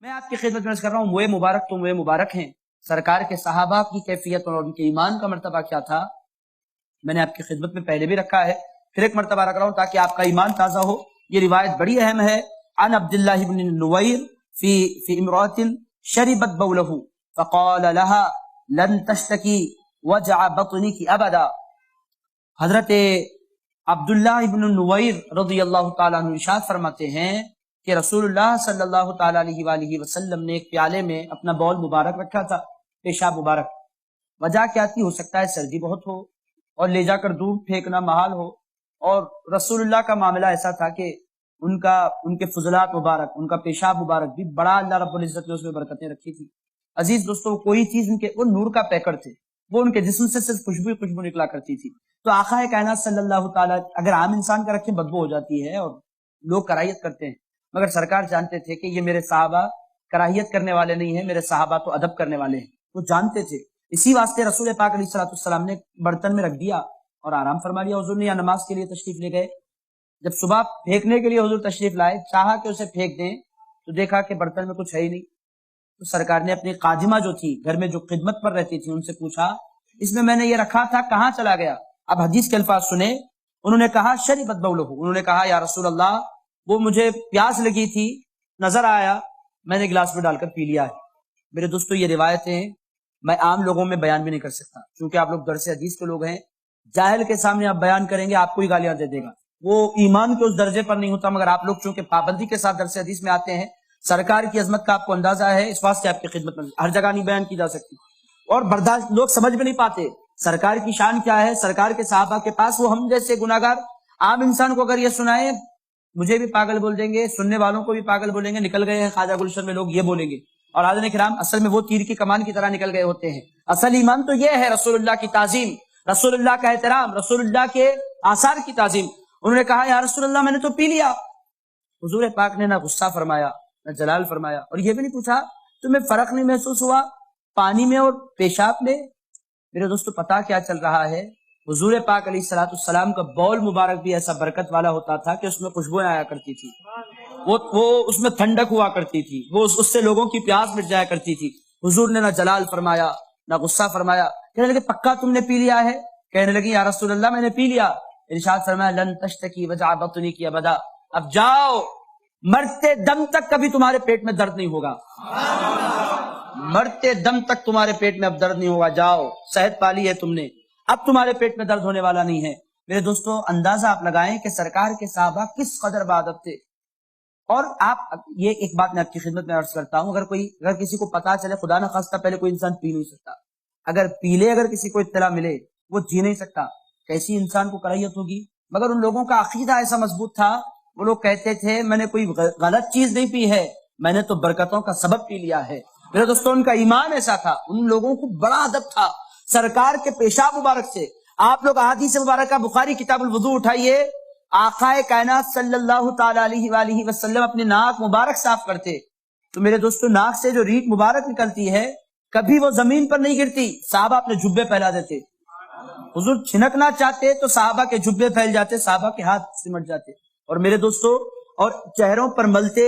میں آپ کی خدمت میں عرض کر رہا ہوں موئے مبارک تو موئے مبارک ہیں. سرکار کے صحابہ کی کیفیت اور ان کے ایمان کا مرتبہ کیا تھا میں نے آپ کی خدمت میں پہلے بھی رکھا ہے، پھر ایک مرتبہ رکھ رہا ہوں تاکہ آپ کا ایمان تازہ ہو. یہ روایت بڑی اہم ہے. عن عبداللہ بن نویر فی امرأة شربت بولہ فقال لها لن تشتکی وجع بطنک ابدا. حضرت عبداللہ ابن نویر رضی اللہ تعالیٰ عنہ ارشاد فرماتے ہیں کہ رسول اللہ صلی اللہ تعالیٰ علیہ وآلہ وسلم نے ایک پیالے میں اپنا بول مبارک رکھا تھا، پیشاب مبارک. وجہ کیا تھی؟ ہو سکتا ہے سردی بہت ہو اور لے جا کر دور پھینکنا محال ہو، اور رسول اللہ کا معاملہ ایسا تھا کہ ان کے فضلات مبارک، ان کا پیشاب مبارک بھی بڑا اللہ رب العزت نے اس میں برکتیں رکھی تھی. عزیز دوستو، کوئی چیز وہ نور کا پیکر تھے، وہ ان کے جسم سے صرف خوشبو نکلا کرتی تھی. تو آقا کائنات صلی اللہ تعالیٰ، اگر عام انسان کا رکھیں بدبو ہو جاتی ہے اور لوگ کراہیت کرتے ہیں، مگر سرکار جانتے تھے کہ یہ میرے صحابہ کراہیت کرنے والے نہیں ہیں، میرے صحابہ تو ادب کرنے والے ہیں. وہ جانتے تھے، اسی واسطے رسول پاک علیہ السلام نے برتن میں رکھ دیا اور آرام فرما لیا. حضور نے یا نماز کے لیے تشریف لے گئے، جب صبح پھینکنے کے لیے حضور تشریف لائے، چاہا کہ اسے پھینک دیں تو دیکھا کہ برتن میں کچھ ہے ہی نہیں. تو سرکار نے اپنی خادمہ جو تھی گھر میں، جو خدمت پر رہتی تھی، ان سے پوچھا اس میں نے یہ رکھا تھا کہاں چلا گیا؟ اب حدیث کے الفاظ سنیں. انہوں نے کہا شربت بولہ، انہوں نے کہا یا رسول اللہ وہ مجھے پیاس لگی تھی، نظر آیا، میں نے گلاس میں ڈال کر پی لیا ہے. میرے دوستو، یہ روایتیں میں عام لوگوں میں بیان بھی نہیں کر سکتا، کیونکہ آپ لوگ درس حدیث کے لوگ ہیں. جاہل کے سامنے آپ بیان کریں گے آپ کو ہی گالیاں دے دے گا، وہ ایمان کے اس درجے پر نہیں ہوتا. مگر آپ لوگ چونکہ پابندی کے ساتھ درس حدیث میں آتے ہیں، سرکار کی عظمت کا آپ کو اندازہ ہے، اس واسطے آپ کی خدمت میں ہر جگہ نہیں بیان کی جا سکتی، اور برداشت لوگ سمجھ بھی نہیں پاتے سرکار کی شان کیا ہے. سرکار کے صحابہ کے پاس وہ ہم جیسے گناہگار عام انسان کو اگر یہ سنائے، مجھے بھی پاگل بول دیں گے، سننے والوں کو بھی پاگل بولیں گے. نکل گئے ہیں خواجہ گلشن میں لوگ یہ بولیں گے، اور حاضرین کرام اصل میں وہ تیر کی کمان کی طرح نکل گئے ہوتے ہیں. اصل ایمان تو یہ ہے رسول اللہ کی تعظیم، رسول اللہ کا احترام، رسول اللہ کے آثار کی تعظیم. انہوں نے کہا یا رسول اللہ میں نے تو پی لیا. حضور پاک نے نہ غصہ فرمایا نہ جلال فرمایا، اور یہ بھی نہیں پوچھا تمہیں فرق نہیں محسوس ہوا پانی میں اور پیشاب میں؟ میرے دوستو، پتا کیا چل رہا ہے؟ حضور پاک علیہ السلام کا بول مبارک بھی ایسا برکت والا ہوتا تھا کہ اس میں خوشبوئیں آیا کرتی تھی، وہ اس میں ٹھنڈک ہوا کرتی تھی، وہ اس سے لوگوں کی پیاس مٹ جایا کرتی تھی. حضور نے نہ جلال فرمایا نہ غصہ فرمایا. کہنے لگے پکا تم نے پی لیا ہے؟ کہنے لگی یا رسول اللہ میں نے پی لیا. ارشاد فرمایا لن تشتکی وجع بطنک ابدا، اب جاؤ، مرتے دم تک کبھی تمہارے پیٹ میں درد نہیں ہوگا، مرتے دم تک تمہارے پیٹ میں اب درد نہیں ہوگا. جاؤ، صحت پالی ہے تم نے، اب تمہارے پیٹ میں درد ہونے والا نہیں ہے. میرے دوستو، اندازہ آپ لگائیں کہ سرکار کے صحابہ کس قدر بادب تھے. اور آپ یہ ایک بات میں آپ کی خدمت میں عرض کرتا ہوں، اگر کسی کو پتا چلے، خدا نہ خواستہ پہلے کوئی انسان پی نہیں سکتا، اگر پی لے، اگر کسی کو اطلاع ملے، وہ جی نہیں سکتا. کیسی انسان کو کراہیت ہوگی؟ مگر ان لوگوں کا عقیدہ ایسا مضبوط تھا، وہ لوگ کہتے تھے میں نے کوئی غلط چیز نہیں پی ہے، میں نے تو برکتوں کا سبب پی لیا ہے. میرے دوستوں، ان کا ایمان ایسا تھا، ان لوگوں کو بڑا ادب تھا سرکار کے پیشاب مبارک سے. آپ لوگ احادیث مبارکہ بخاری کتاب الوضو اٹھائیے، آقا کائنات صلی اللہ تعالی علیہ وآلہ وسلم اپنے ناک مبارک صاف کرتے تو میرے دوستو، ناک سے جو ریٹ مبارک نکلتی ہے کبھی وہ زمین پر نہیں گرتی. صحابہ اپنے جبے پھیلا دیتے، حضور چھنکنا چاہتے تو صحابہ کے جبے پھیل جاتے، صحابہ کے ہاتھ سمٹ جاتے. اور میرے دوستو، اور چہروں پر ملتے،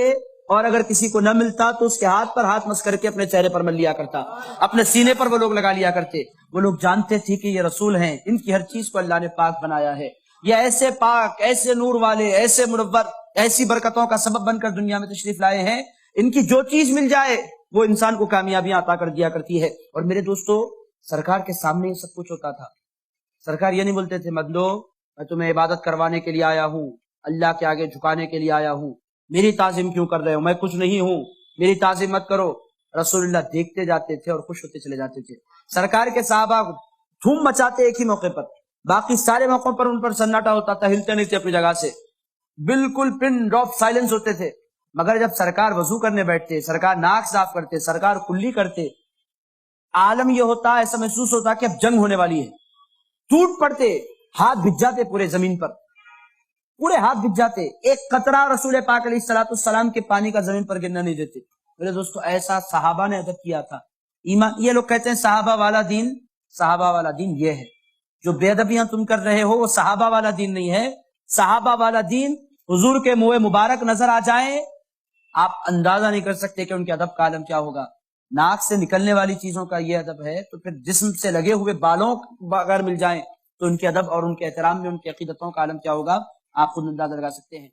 اور اگر کسی کو نہ ملتا تو اس کے ہاتھ پر ہاتھ مس کر کے اپنے چہرے پر مل لیا کرتا، اپنے سینے پر وہ لوگ لگا لیا کرتے. وہ لوگ جانتے تھے کہ یہ رسول ہیں، ان کی ہر چیز کو اللہ نے پاک بنایا ہے، یہ ایسے پاک، ایسے نور والے، ایسے منور، ایسی برکتوں کا سبب بن کر دنیا میں تشریف لائے ہیں. ان کی جو چیز مل جائے وہ انسان کو کامیابیاں عطا کر دیا کرتی ہے. اور میرے دوستو، سرکار کے سامنے یہ سب کچھ ہوتا تھا. سرکار یہ نہیں بولتے تھے مدلو میں تمہیں عبادت کروانے کے لیے آیا ہوں، اللہ کے آگے جھکانے کے لیے آیا ہوں، میری تعظیم کیوں کر رہے ہو، میں کچھ نہیں ہوں، میری تعظیم مت کرو. رسول اللہ دیکھتے جاتے تھے اور خوش ہوتے چلے جاتے تھے. سرکار کے صحابہ دھوم مچاتے ایک ہی موقع پر، باقی سارے موقعوں پر ان پر سناٹا ہوتا تھا، ہلتے نہیں تھے اپنی جگہ سے، بالکل پن ڈراپ سائلنس ہوتے تھے. مگر جب سرکار وضو کرنے بیٹھتے، سرکار ناک صاف کرتے، سرکار کلی کرتے، عالم یہ ہوتا، ایسا محسوس ہوتا کہ اب جنگ ہونے والی ہے. ٹوٹ پڑتے، ہاتھ بھج جاتے پورے زمین پر، پورے ہاتھ بھج جاتے، ایک قطرہ رسول پاک علیہ السلام کے پانی کا زمین پر گرنا نہیں دیتے. میرے دوستو، ایسا صحابہ نے ادب کیا تھا. ایمان، یہ لوگ کہتے ہیں صحابہ والا دین، صحابہ والا دین یہ ہے، جو بے ادبیاں تم کر رہے ہو وہ صحابہ والا دین نہیں ہے. صحابہ والا دین حضور کے منہ مبارک نظر آ جائیں آپ اندازہ نہیں کر سکتے کہ ان کے ادب کا عالم کیا ہوگا. ناک سے نکلنے والی چیزوں کا یہ ادب ہے تو پھر جسم سے لگے ہوئے بالوں اگر مل جائیں تو ان کے ادب اور ان کے احترام میں ان کی عقیدتوں کا عالم کیا ہوگا آپ خود اندازہ لگا سکتے ہیں.